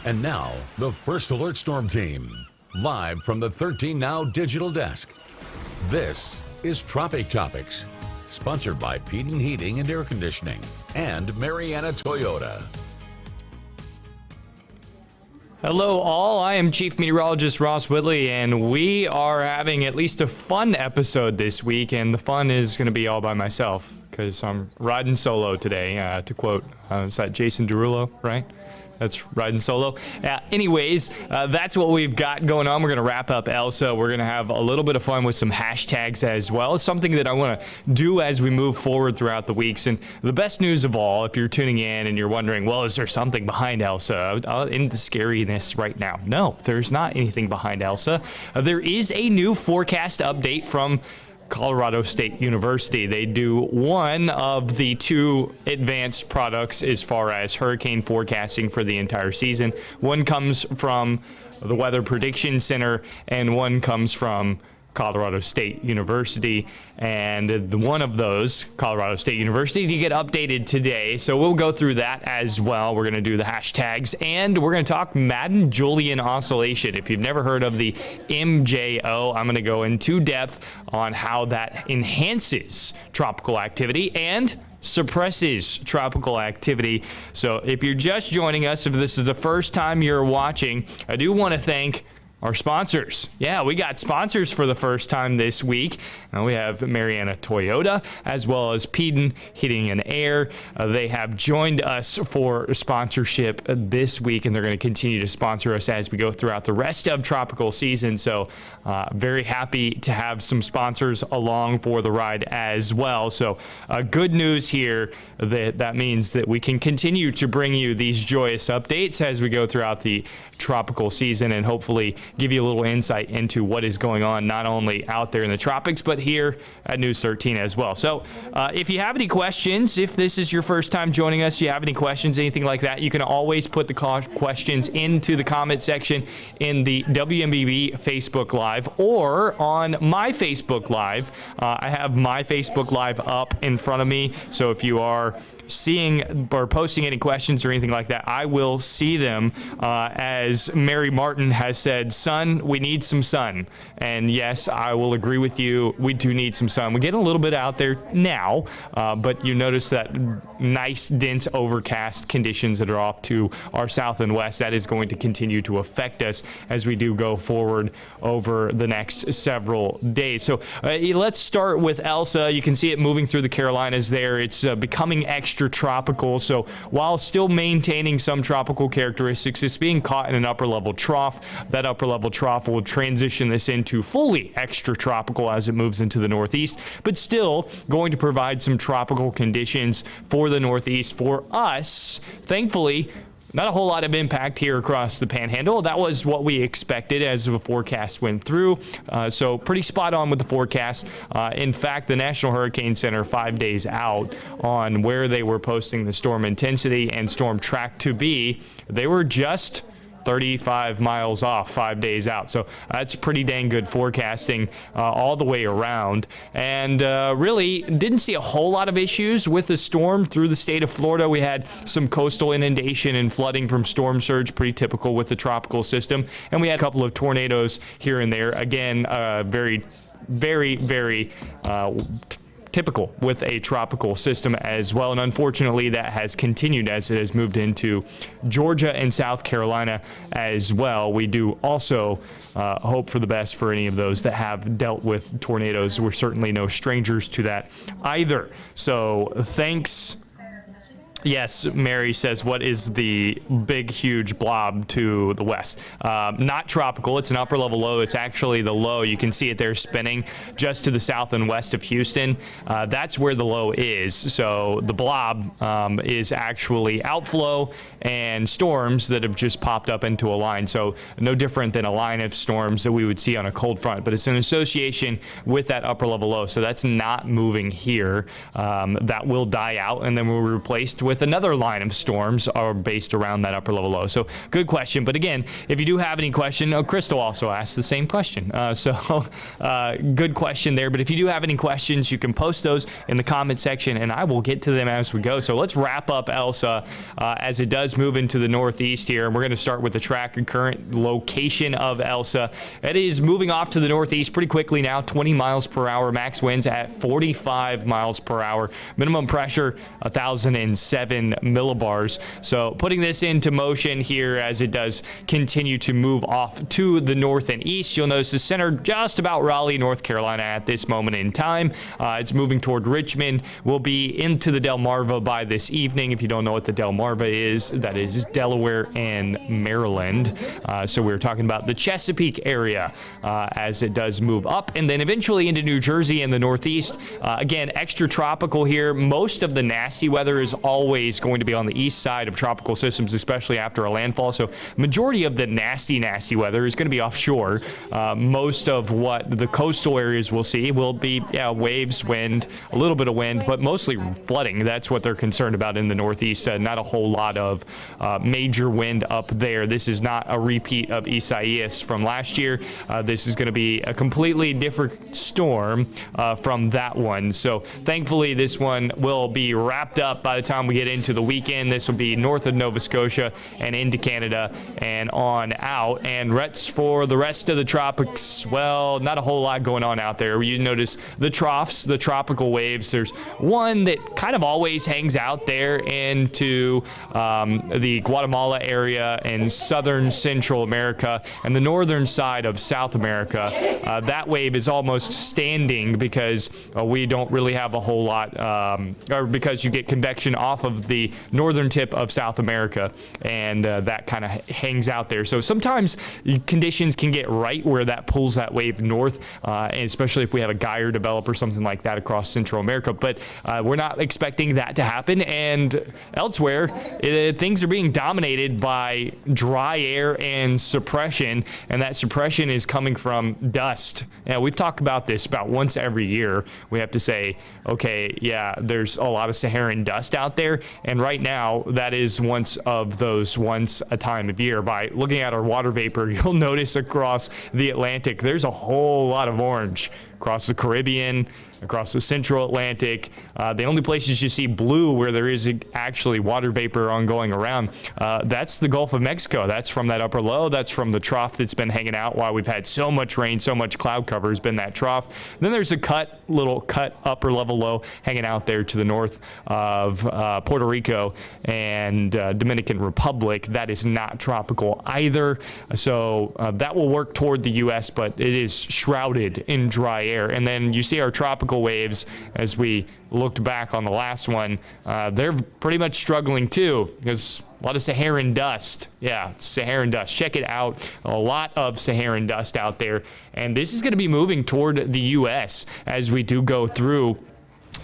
And now, the First Alert Storm Team, live from the 13 Now Digital Desk. This is Tropic Topics, sponsored by Peden Heating and Air Conditioning and Mariana Toyota. Hello all, I am Chief Meteorologist Ross Whitley, and we are having at least a fun episode this week, and the fun is going to be all by myself, because I'm riding solo today, to quote, is that Jason Derulo, right? That's riding solo. Anyways, that's what we've got going on. We're going to wrap up Elsa. We're going to have a little bit of fun with some hashtags as well. It's something that I want to do as we move forward throughout the weeks. And the best news of all, if you're tuning in and you're wondering, well, is there something behind Elsa in the scariness right now? No, there's not anything behind Elsa. There is a new forecast update from Colorado State University. They do one of the two advanced products as far as hurricane forecasting for the entire season. One comes from the Weather Prediction Center and one comes from Colorado State University, and one of those, Colorado State University, to get updated today. So we'll go through that as well. We're going to do the hashtags, and we're going to talk MaddenJulian Oscillation. If you've never heard of the MJO, I'm going to go into depth on how that enhances tropical activity and suppresses tropical activity. So if you're just joining us, if this is the first time you're watching, I do want to thank our sponsors. Yeah, we got sponsors for the first time this week. We have Mariana Toyota as well as Peden Heating and Air. They have joined us for sponsorship this week, and they're going to continue to sponsor us as we go throughout the rest of tropical season. So very happy to have some sponsors along for the ride as well. So good news here, that means that we can continue to bring you these joyous updates as we go throughout the tropical season and hopefully give you a little insight into what is going on not only out there in the tropics but here at News 13 as well. So if you have any questions, if this is your first time joining us, you have any questions, anything like that, you can always put the questions into the comment section in the WMBB Facebook Live or on my Facebook Live. I have my Facebook Live up in front of me, so if you are seeing or posting any questions or anything like that, I will see them. As Mary Martin has said, sun, we need some sun. And yes, I will agree with you. We do need some sun. We get a little bit out there now, but you notice that nice, dense, overcast conditions that are off to our south and west. That is going to continue to affect us as we do go forward over the next several days. So let's start with Elsa. You can see it moving through the Carolinas there. It's becoming extra tropical, so while still maintaining some tropical characteristics, it's being caught in an upper level trough. That upper level trough will transition this into fully extra tropical as it moves into the northeast, but still going to provide some tropical conditions for the northeast. For us, thankfully, not a whole lot of impact here across the Panhandle. That was what we expected as the forecast went through. So pretty spot on with the forecast. In fact, the National Hurricane Center 5 days out on where they were posting the storm intensity and storm track to be, they were just 35 miles off 5 days out. So that's pretty dang good forecasting all the way around. And really didn't see a whole lot of issues with the storm through the state of Florida. We had some coastal inundation and flooding from storm surge, pretty typical with the tropical system. And we had a couple of tornadoes here and there. Again, very typical with a tropical system as well, and unfortunately that has continued as it has moved into Georgia and South Carolina as well. We do also hope for the best for any of those that have dealt with tornadoes. We're certainly no strangers to that either. So thanks. Yes, Mary says, what is the big, huge blob to the west? Not tropical. It's an upper level low. It's actually the low. You can see it there spinning just to the south and west of Houston. That's where the low is. So the blob is actually outflow and storms that have just popped up into a line. So no different than a line of storms that we would see on a cold front. But it's an association with that upper level low. So that's not moving here. That will die out, and then we'll be replaced with with another line of storms are based around that upper level low. So good question. But again, if you do have any question, Crystal also asked the same question. Good question there. But if you do have any questions, you can post those in the comment section, and I will get to them as we go. So let's wrap up Elsa as it does move into the northeast here. And we're going to start with the track and current location of Elsa. It is moving off to the northeast pretty quickly now, 20 miles per hour, max winds at 45 miles per hour, minimum pressure 1,007 millibars. So putting this into motion here as it does continue to move off to the north and east. You'll notice it's centered just about Raleigh, North Carolina at this moment in time. It's moving toward Richmond. We'll be into the Delmarva by this evening. If you don't know what the Delmarva is, that is Delaware and Maryland. So we're talking about the Chesapeake area as it does move up, and then eventually into New Jersey and the northeast. Again, extra tropical here. Most of the nasty weather is always going to be on the east side of tropical systems, especially after a landfall. So majority of the nasty weather is going to be offshore. Most of what the coastal areas will see will be waves, wind, a little bit of wind, but mostly flooding. That's what they're concerned about in the northeast. Not a whole lot of major wind up there. This is not a repeat of Isaias from last year. This is going to be a completely different storm from that one. So thankfully this one will be wrapped up by the time we get into the weekend. This will be north of Nova Scotia and into Canada and on out. And for the rest of the tropics, well, not a whole lot going on out there. You notice the troughs, the tropical waves. There's one that kind of always hangs out there into the Guatemala area and southern Central America and the northern side of South America. That wave is almost standing because we don't really have a whole lot, or because you get convection off of the northern tip of South America, and that kind of hangs out there. So sometimes conditions can get right where that pulls that wave north, and especially if we have a gyre develop or something like that across Central America. But we're not expecting that to happen, and elsewhere things are being dominated by dry air and suppression, and that suppression is coming from dust. We've talked about this about once every year. We have to say, okay, yeah, there's a lot of Saharan dust out there, and right now that is once a time of year. By looking at our water vapor, you'll notice across the Atlantic there's a whole lot of orange. Across the Caribbean, across the Central Atlantic. The only places you see blue where there is actually water vapor ongoing around, that's the Gulf of Mexico. That's from that upper low. That's from the trough that's been hanging out while we've had so much rain, so much cloud cover has been that trough. Then there's a little cut upper level low hanging out there to the north of Puerto Rico and Dominican Republic. That is not tropical either. So that will work toward the U.S., but it is shrouded in dry air. And then you see our tropical waves, as we looked back on the last one, they're pretty much struggling too, because a lot of Saharan dust. Yeah, Saharan dust. Check it out. A lot of Saharan dust out there. And this is going to be moving toward the U.S. as we do go through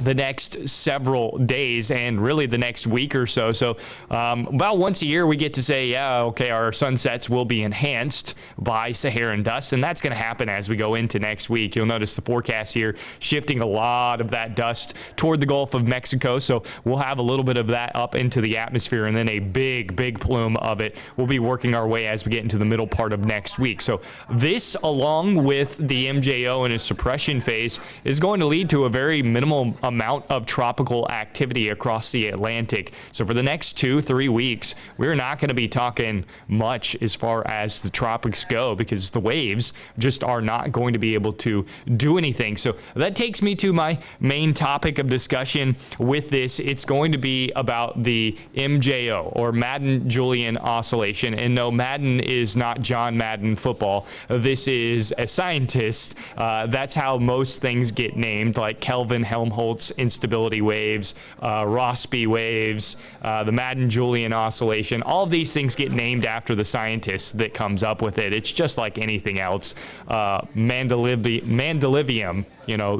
the next several days and really the next week or so. So about once a year we get to say, yeah, okay, our sunsets will be enhanced by Saharan dust, and that's going to happen as we go into next week. You'll notice the forecast here shifting a lot of that dust toward the Gulf of Mexico, so we'll have a little bit of that up into the atmosphere, and then a big plume of it will be working our way as we get into the middle part of next week. So this, along with the MJO in a suppression phase, is going to lead to a very minimal amount of tropical activity across the Atlantic. So for the next 2-3 weeks, we're not going to be talking much as far as the tropics go, because the waves just are not going to be able to do anything. So that takes me to my main topic of discussion with this. It's going to be about the MJO, or MaddenJulian Oscillation. And no, Madden is not John Madden football. This is a scientist. That's how most things get named, like Kelvin Helmholtz instability waves, Rossby waves, the Madden-Julian oscillation. All of these things get named after the scientist that comes up with it. It's just like anything else. Mendelevium,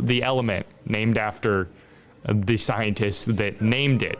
the element, named after the scientists that named it.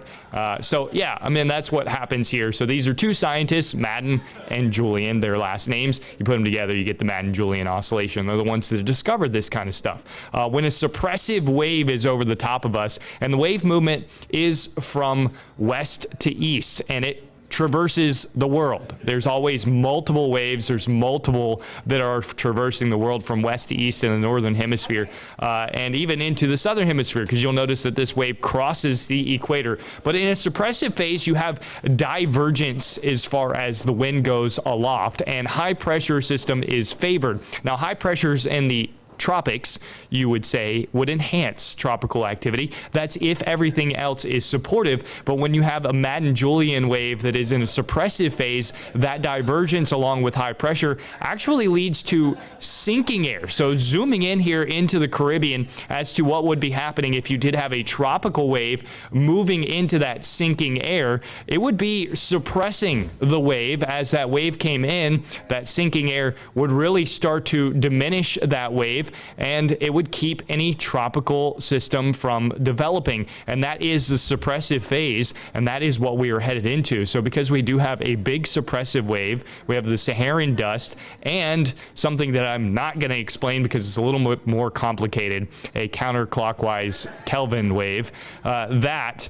So yeah, I mean, that's what happens here. So these are two scientists, Madden and Julian, their last names. You put them together, you get the MaddenJulian Oscillation. They're the ones that discovered this kind of stuff. When a suppressive wave is over the top of us, and the wave movement is from west to east, and it traverses the world. There's always multiple waves. There's multiple that are traversing the world from west to east in the northern hemisphere, and even into the southern hemisphere, because you'll notice that this wave crosses the equator. But in a suppressive phase, you have divergence as far as the wind goes aloft, and high pressure system is favored. Now, high pressures in the tropics, you would say, would enhance tropical activity. That's if everything else is supportive. But when you have a MaddenJulian wave that is in a suppressive phase, that divergence along with high pressure actually leads to sinking air. So zooming in here into the Caribbean as to what would be happening if you did have a tropical wave moving into that sinking air, it would be suppressing the wave. As that wave came in, that sinking air would really start to diminish that wave, and it would keep any tropical system from developing. And that is the suppressive phase, and that is what we are headed into. So because we do have a big suppressive wave, we have the Saharan dust, and something that I'm not going to explain because it's a little bit more complicated, a counterclockwise Kelvin wave, that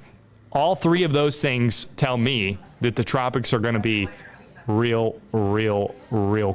all three of those things tell me that the tropics are going to be real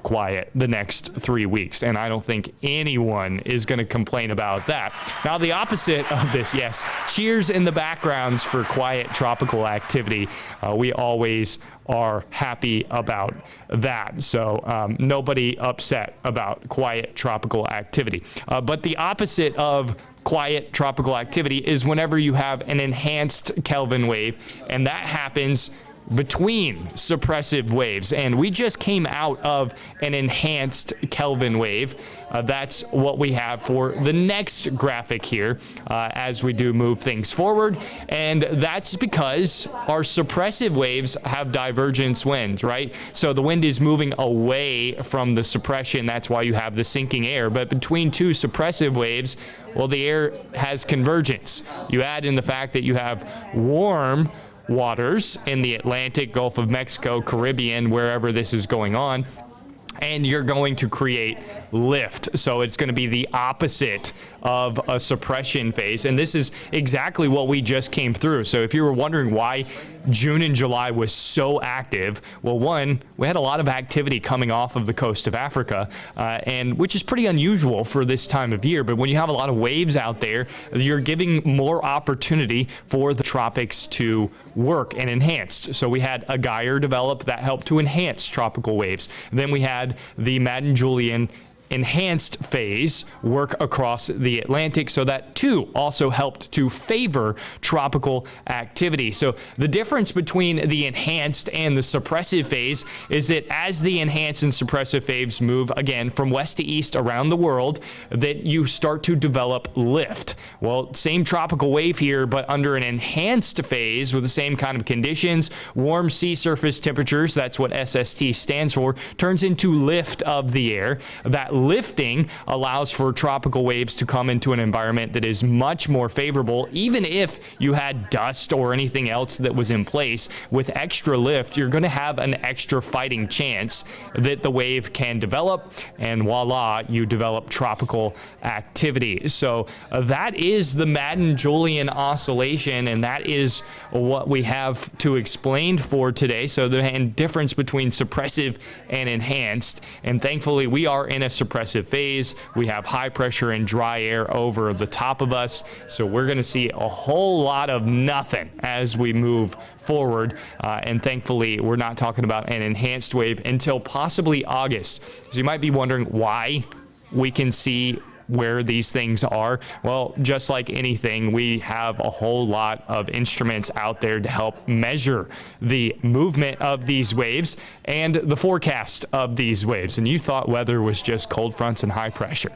quiet the next 3 weeks, and I don't think anyone is going to complain about that. Now, the opposite of this, yes, cheers in the backgrounds for quiet tropical activity. We always are happy about that, so nobody upset about quiet tropical activity. But the opposite of quiet tropical activity is whenever you have an enhanced Kelvin wave, and that happens between suppressive waves, and we just came out of an enhanced Kelvin wave. That's what we have for the next graphic here as we do move things forward, and that's because our suppressive waves have divergence winds, right? So the wind is moving away from the suppression. That's why you have the sinking air. But between two suppressive waves, well, the air has convergence. You add in the fact that you have warm waters in the Atlantic, Gulf of Mexico, Caribbean, wherever this is going on, and you're going to create lift. So it's going to be the opposite of a suppression phase, and this is exactly what we just came through. So if you were wondering why June and July was so active, well, one, we had a lot of activity coming off of the coast of Africa, and which is pretty unusual for this time of year. But when you have a lot of waves out there, you're giving more opportunity for the tropics to work and enhance. So we had a gyre develop that helped to enhance tropical waves. And then we had the MaddenJulian enhanced phase work across the Atlantic, so that too also helped to favor tropical activity. So the difference between the enhanced and the suppressive phase is that as the enhanced and suppressive phase move again from west to east around the world, that you start to develop lift. Well, same tropical wave here, but under an enhanced phase with the same kind of conditions, warm sea surface temperatures, that's what SST stands for, turns into lift of the air. That lifting allows for tropical waves to come into an environment that is much more favorable. Even if you had dust or anything else that was in place, with extra lift, you're going to have an extra fighting chance that the wave can develop, and voila, you develop tropical activity. So that is the MaddenJulian Oscillation, and that is what we have to explain for today. So the difference between suppressive and enhanced, and thankfully we are in a suppressive phase. We have high pressure and dry air over the top of us, so we're going to see a whole lot of nothing as we move forward, and thankfully we're not talking about an enhanced wave until possibly August. So you might be wondering why we can see where these things are. Well, just like anything, we have a whole lot of instruments out there to help measure the movement of these waves and the forecast of these waves. And you thought weather was just cold fronts and high pressure.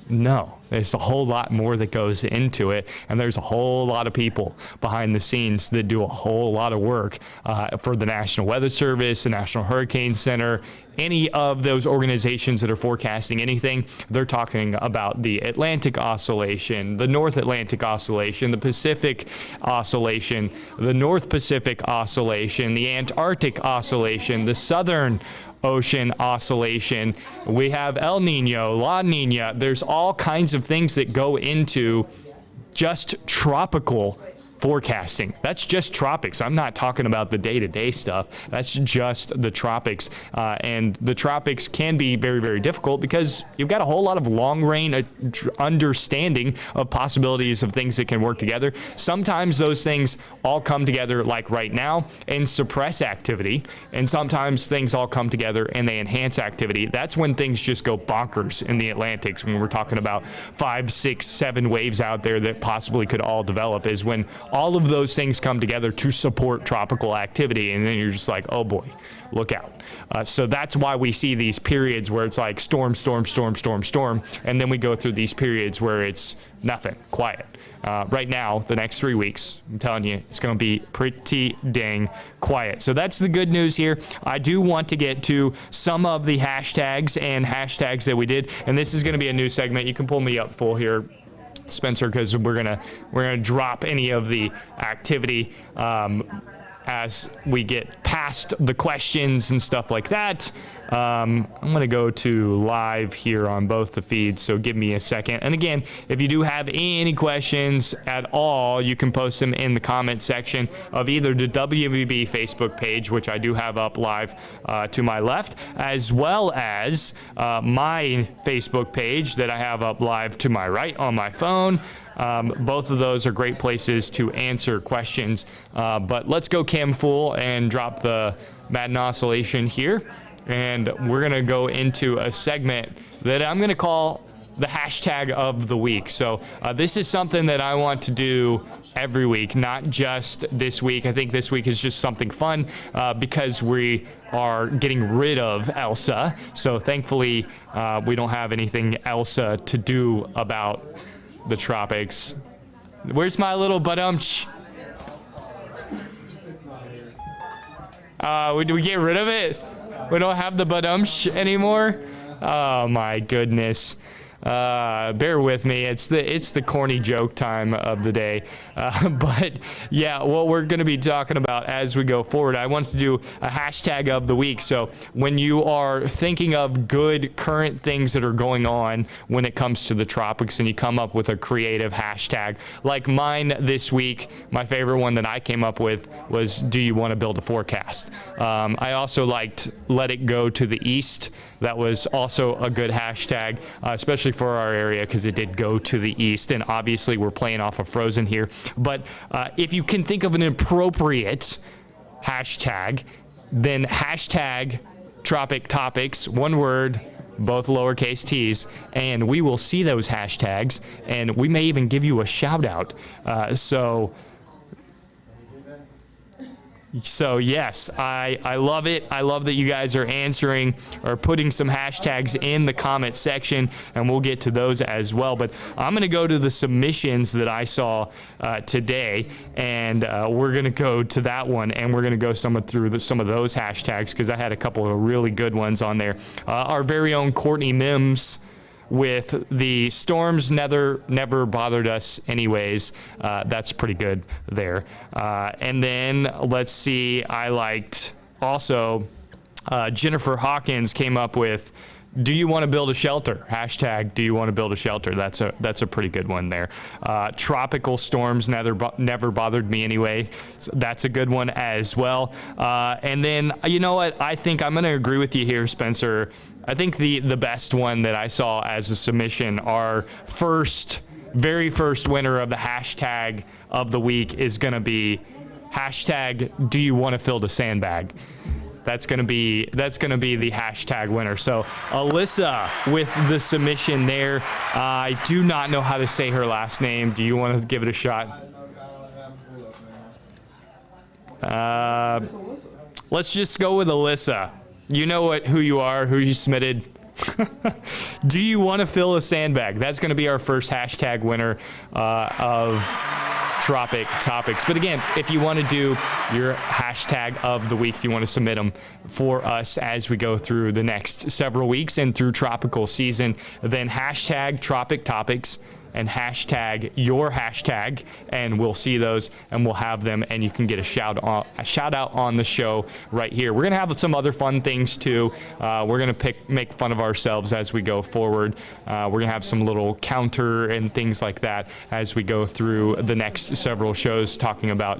No, there's a whole lot more that goes into it, and there's a whole lot of people behind the scenes that do a whole lot of work for the National Weather Service, the National Hurricane Center, any of those organizations that are forecasting anything, they're talking about the Atlantic Oscillation, the North Atlantic Oscillation, the Pacific Oscillation, the North Pacific Oscillation, the Antarctic Oscillation, the Southern Ocean Oscillation. We have El Nino, La Nina. There's all kinds of things that go into just tropical forecasting. That's just tropics. I'm not talking about the day-to-day stuff. That's just the tropics. And the tropics can be very, very difficult because you've got a whole lot of long-range understanding of possibilities of things that can work together. Sometimes those things all come together, like right now, and suppress activity. And sometimes things all come together and they enhance activity. That's when things just go bonkers in the Atlantics, when we're talking about 5, 6, 7 waves out there that possibly could all develop, is when all of those things come together to support tropical activity, and then you're just like, oh boy, look out. So that's why we see these periods where it's like storm, storm, storm, storm, storm, and then we go through these periods where it's nothing, quiet. Right now, the next 3 weeks, I'm telling you, it's going to be pretty dang quiet. So that's the good news here. I do want to get to some of the hashtags that we did, and this is going to be a new segment. You can pull me up full here, Spencer, because we're gonna drop any of the activity as we get past the questions and stuff like that. I'm gonna go to live here on both the feeds, so give me a second. And again, if you do have any questions at all, you can post them in the comment section of either the WBB Facebook page, which I do have up live to my left, as well as my Facebook page that I have up live to my right on my phone. Both of those are great places to answer questions. But let's go cam full and drop the Madden Oscillation here. And we're going to go into a segment that I'm going to call the hashtag of the week. So this is something that I want to do every week, not just this week. I think this week is just something fun because we are getting rid of Elsa. So thankfully, we don't have anything Elsa to do about the tropics. Where's my little badumch? Did we get rid of it? We don't have the badumch anymore? Oh my goodness. Bear with me. It's the corny joke time of the day. But yeah, what we're going to be talking about as we go forward, I want to do a hashtag of the week. So when you are thinking of good current things that are going on when it comes to the tropics, and you come up with a creative hashtag, like mine this week, my favorite one that I came up with was, do you want to build a forecast? I also liked let it go to the east. That was also a good hashtag, especially for our area, because it did go to the east, and obviously we're playing off of Frozen here. But if you can think of an appropriate hashtag, then hashtag Tropic Topics, one word, both lowercase t's, and we will see those hashtags, and we may even give you a shout out. So yes, I love it. I love that you guys are answering or putting some hashtags in the comment section, and we'll get to those as well. But I'm going to go to the submissions that I saw today, and we're going to go to that one, and we're going to go through some of those hashtags, because I had a couple of really good ones on there. Our very own Courtney Mims with the storms never bothered us anyways. That's pretty good there. And then let's see, I liked also Jennifer Hawkins came up with, do you want to build a shelter? Hashtag, do you want to build a shelter? That's a pretty good one there. Tropical storms never bothered me anyway. So that's a good one as well. And then, you know what? I think I'm going to agree with you here, Spencer. I think the best one that I saw as a submission, our very first winner of the hashtag of the week, is going to be hashtag, do you want to fill the sandbag? That's gonna be the hashtag winner. So Alyssa with the submission there. I do not know how to say her last name. Do you want to give it a shot? Let's just go with Alyssa. You know who you are, who you submitted. Do you want to fill a sandbag? That's going to be our first hashtag winner of Tropic Topics. But again, if you want to do your hashtag of the week, if you want to submit them for us as we go through the next several weeks and through tropical season, then hashtag Tropic Topics and hashtag your hashtag, and we'll see those and we'll have them, and you can get a shout out on the show right here. We're gonna have some other fun things too. We're gonna make fun of ourselves as we go forward. We're gonna have some little counter and things like that as we go through the next several shows, talking about,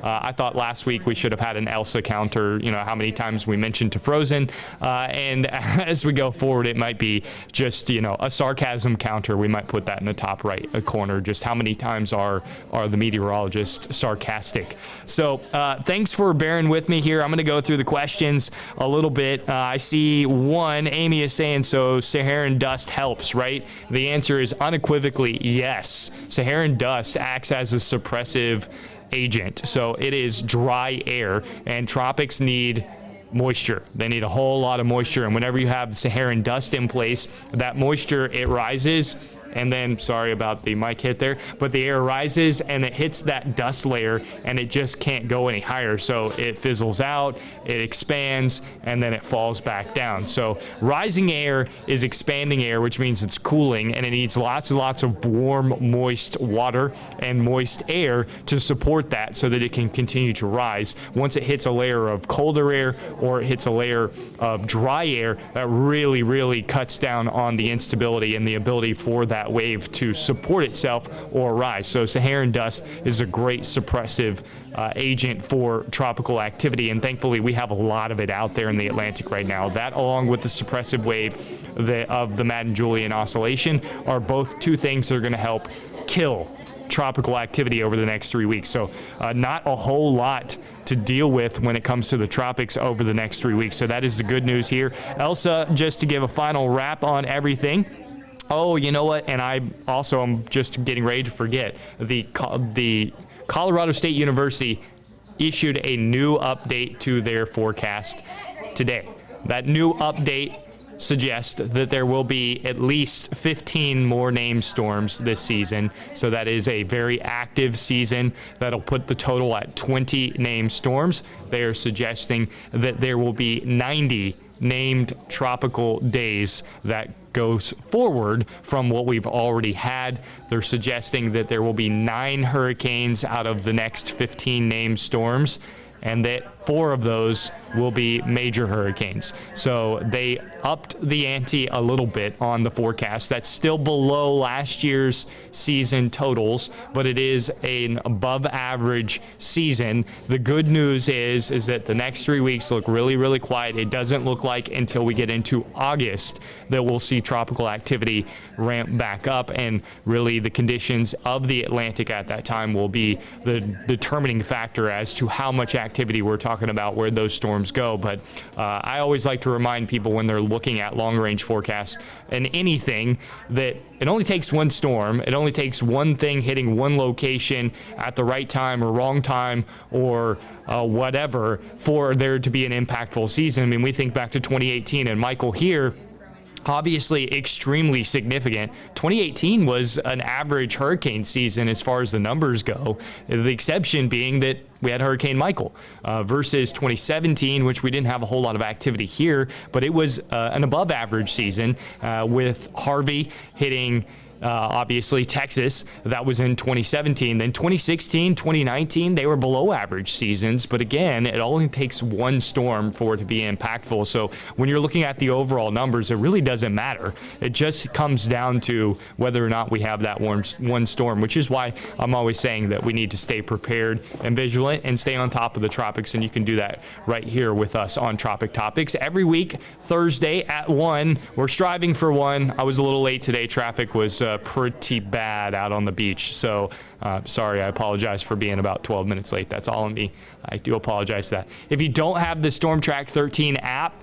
I thought last week we should have had an Elsa counter, how many times we mentioned to Frozen, and as we go forward, it might be just a sarcasm counter. We might put that in the top right corner, just how many times are the meteorologists sarcastic. So thanks for bearing with me here. I'm going to go through the questions a little bit. I see one, Amy is saying, so Saharan dust helps, right? The answer is unequivocally yes. Saharan dust acts as a suppressive agent, so it is dry air, and tropics need moisture. They need a whole lot of moisture, and whenever you have Saharan dust in place, that moisture, it rises, and then, sorry about the mic hit there, but the air rises and it hits that dust layer and it just can't go any higher. So it fizzles out, it expands, and then it falls back down. So rising air is expanding air, which means it's cooling, and it needs lots and lots of warm, moist water and moist air to support that so that it can continue to rise. Once it hits a layer of colder air or it hits a layer of dry air, that really, really cuts down on the instability and the ability for that wave to support itself or rise. So Saharan dust is a great suppressive agent for tropical activity, and thankfully we have a lot of it out there in the Atlantic right now. That, along with the suppressive wave of the MaddenJulian Oscillation, are both two things that are going to help kill tropical activity over the next 3 weeks. So not a whole lot to deal with when it comes to the tropics over the next 3 weeks. So that is the good news here. Elsa, just to give a final wrap on everything. Oh, you know what? And I'm just getting ready to forget. The Colorado State University issued a new update to their forecast today. That new update suggests that there will be at least 15 more named storms this season. So that is a very active season. That'll put the total at 20 named storms. They are suggesting that there will be 90 named tropical days that goes forward from what we've already had. They're suggesting that there will be 9 hurricanes out of the next 15 named storms, and that 4 of those will be major hurricanes. So they upped the ante a little bit on the forecast. That's still below last year's season totals, but it is an above average season. The good news is that the next 3 weeks look really, really quiet. It doesn't look like until we get into August that we'll see tropical activity ramp back up, and really the conditions of the Atlantic at that time will be the determining factor as to how much activity we're talking about, where those storms go. But I always like to remind people when they're looking at long-range forecasts and anything that it only takes one storm, it only takes one thing hitting one location at the right time or wrong time or whatever for there to be an impactful season. I mean, we think back to 2018 and Michael here, obviously extremely significant. 2018 was an average hurricane season as far as the numbers go, the exception being that we had Hurricane Michael versus 2017, which we didn't have a whole lot of activity here, but it was an above average season with Harvey hitting obviously Texas. That was in 2017. Then 2016, 2019, they were below average seasons. But again, it only takes one storm for it to be impactful. So when you're looking at the overall numbers, it really doesn't matter. It just comes down to whether or not we have that one storm, which is why I'm always saying that we need to stay prepared and vigilant and stay on top of the tropics. And you can do that right here with us on Tropic Topics. Every week, Thursday at 1. We're striving for 1. I was a little late today. Traffic was pretty bad out on the beach, so sorry, I apologize for being about 12 minutes late. That's all on me. I do apologize for that. If you don't have the Storm Track 13 app,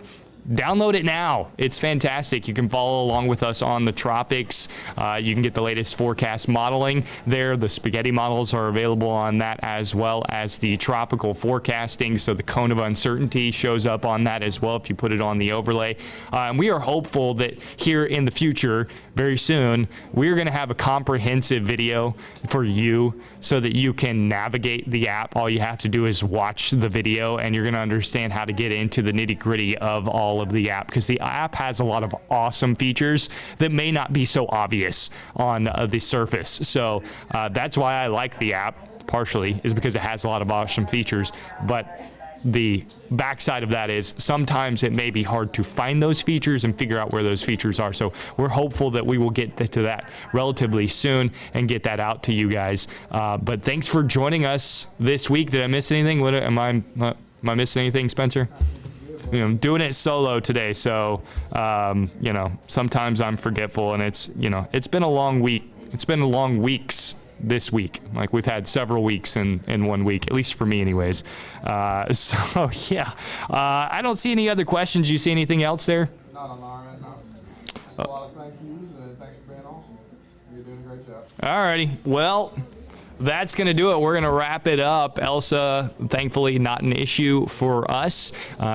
download it now. It's fantastic. You can follow along with us on the tropics. You can get the latest forecast modeling there. The spaghetti models are available on that, as well as the tropical forecasting. So the cone of uncertainty shows up on that as well if you put it on the overlay. And we are hopeful that here in the future, very soon, we're going to have a comprehensive video for you so that you can navigate the app. All you have to do is watch the video, and you're going to understand how to get into the nitty-gritty of all of the app, because the app has a lot of awesome features that may not be so obvious on the surface. So that's why I like the app, partially, is because it has a lot of awesome features. But the backside of that is sometimes it may be hard to find those features and figure out where those features are. So we're hopeful that we will get to that relatively soon and get that out to you guys. But thanks for joining us this week. Did I miss anything? Am I missing anything, Spencer? You know, I'm doing it solo today, so you know, sometimes I'm forgetful, and it's been a long week. It's been long weeks this week. Like, we've had several weeks in 1 week, at least for me anyways. So yeah, I don't see any other questions. You see anything else there? Not on our end, no. Just a lot of thank yous, and thanks for being awesome. You're doing a great job. Alrighty, well, that's going to do it. We're going to wrap it up. Elsa, thankfully, not an issue for us.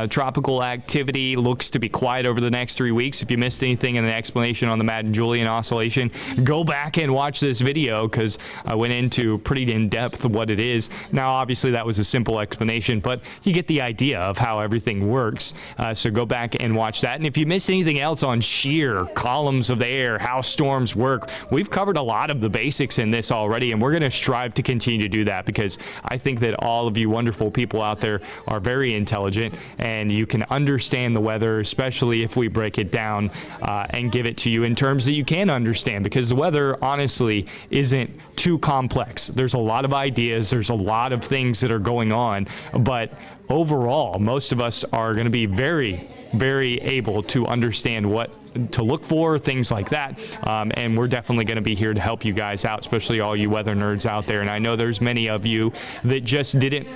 Tropical activity looks to be quiet over the next 3 weeks. If you missed anything in the explanation on the MaddenJulian Oscillation, go back and watch this video, because I went into pretty in-depth what it is. Now, obviously, that was a simple explanation, but you get the idea of how everything works. So go back and watch that. And if you missed anything else on shear, columns of the air, how storms work, we've covered a lot of the basics in this already, and we're going to strive to continue to do that, because I think that all of you wonderful people out there are very intelligent, and you can understand the weather, especially if we break it down and give it to you in terms that you can understand, because the weather honestly isn't too complex. There's a lot of ideas, there's a lot of things that are going on, but overall most of us are going to be very able to understand what to look for, things like that, and we're definitely going to be here to help you guys out, especially all you weather nerds out there. And I know there's many of you that just didn't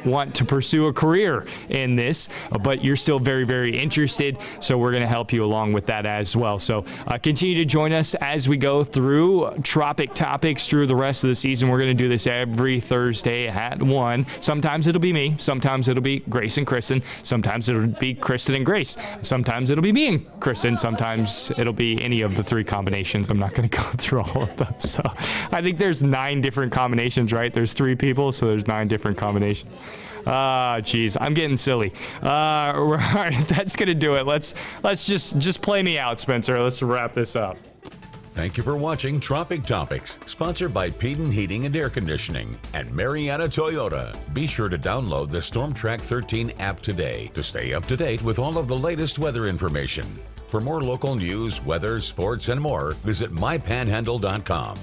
want to pursue a career in this, but you're still very interested, so we're going to help you along with that as well. So continue to join us as we go through Tropic Topics through the rest of the season. We're going to do this every Thursday at 1. Sometimes it'll be me, sometimes it'll be Grace and Kristen, sometimes it'll be Kristen and Grace, sometimes it'll be me and Kristen, sometimes it'll be any of the 3 combinations. I'm not going to go through all of them. So I think there's 9 different combinations, right? There's 3 people, so there's 9 different combinations. Geez, I'm getting silly. All right, that's gonna do it. Let's just play me out, Spencer. Let's wrap this up. Thank you for watching Tropic Topics, sponsored by Peden Heating and Air Conditioning and Mariana Toyota. Be sure to download the StormTrack 13 app today to stay up to date with all of the latest weather information. For more local news, weather, sports, and more, visit mypanhandle.com.